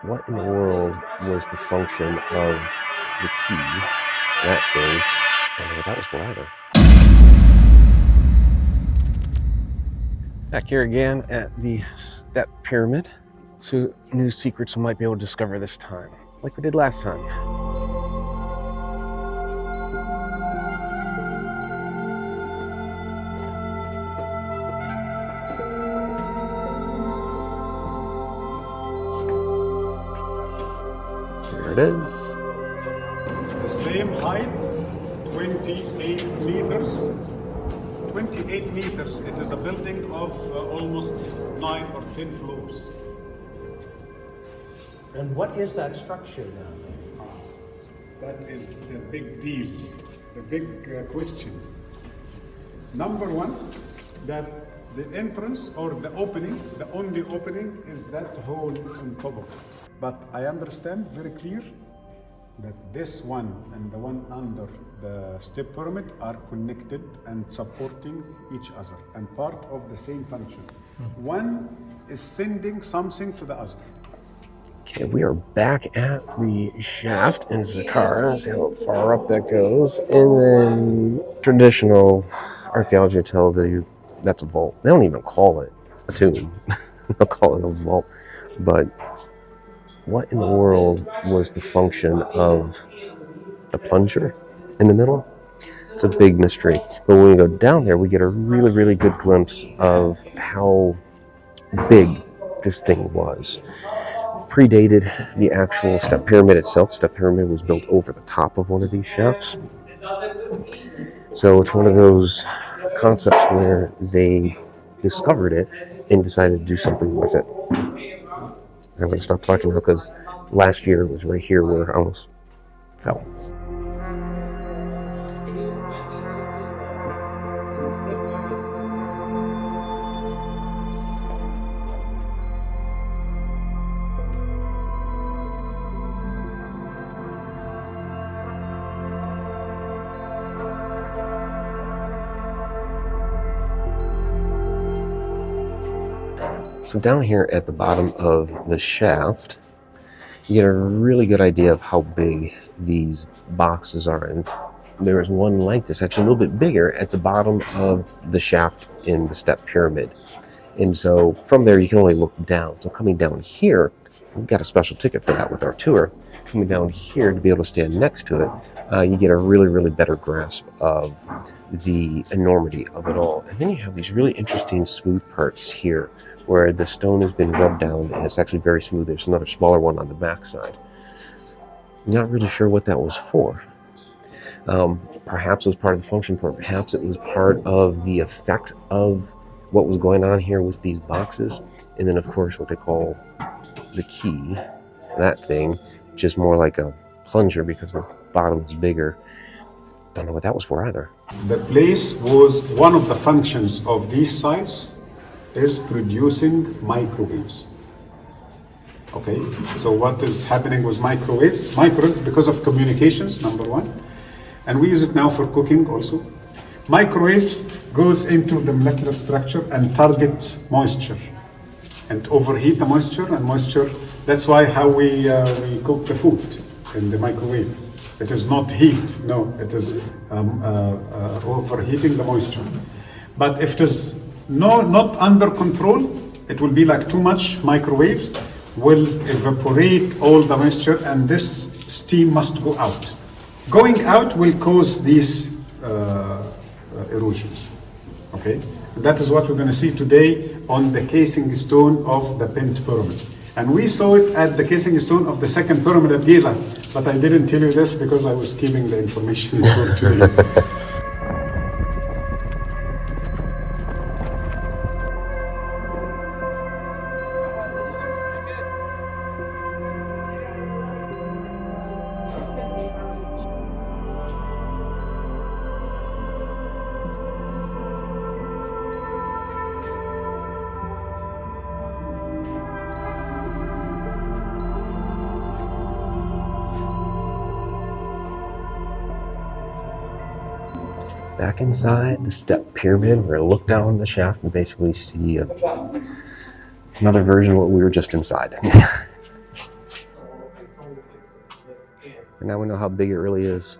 What in the world was the function of the key, that thing? Don't know what that was for either. Back here again at the step pyramid. So new secrets we might be able to discover this time, like we did last time. There it is. The same height, 28 meters. 28 meters. It is a building of almost 9 or 10 floors. And what is that structure now? That is the big deal, the big question. Number one, that the entrance or the opening, the only opening is that hole on top of it. But I understand very clear that this one and the one under the step pyramid are connected and supporting each other and part of the same function. One is sending something to the other. Okay, we are back at the shaft in Saqqara. See how far up that goes. And then traditional archaeology will tell you that's a vault. They don't even call it a tomb. They'll call it a vault. But what in the world was the function of the plunger in the middle? It's a big mystery. But when we go down there, we get a really, really good glimpse of how big this thing was. Predated the actual step pyramid itself. Step pyramid was built over the top of one of these shafts. So it's one of those concepts where they discovered it and decided to do something with it. I'm going to stop talking now because last year it was right here where I almost fell. So down here at the bottom of the shaft, you get a really good idea of how big these boxes are. And there is one like this, actually a little bit bigger, at the bottom of the shaft in the step pyramid. And so from there, you can only look down. So coming down here, we've got a special ticket for that with our tour. Coming down here to be able to stand next to it, you get a really, really better grasp of the enormity of it all. And then you have these really interesting smooth parts here, where the stone has been rubbed down and it's actually very smooth. There's another smaller one on the back side. Not really sure what that was for. Perhaps it was part of the function, perhaps it was part of the effect of what was going on here with these boxes. And then of course what they call the key, that thing, just more like a plunger because the bottom is bigger. Don't know what that was for either. The place was one of the functions of these sites is producing microwaves. Okay, so what is happening with microwaves? Microwaves because of communications, number one, and we use it now for cooking also. Microwaves goes into the molecular structure and target moisture and overheat the moisture, and moisture, that's why how we cook the food in the microwave. It is not heat, no, it is overheating the moisture. But if it is not under control, it will be like too much microwaves, will evaporate all the moisture and this steam must go out. Going out will cause these erosions, okay? And that is what we're gonna see today on the casing stone of the Pent Pyramid. And we saw it at the casing stone of the second pyramid at Giza, but I didn't tell you this because I was keeping the information for today. Back inside the step pyramid, we're going to look down the shaft and basically see another version of what we were just inside. And now we know how big it really is.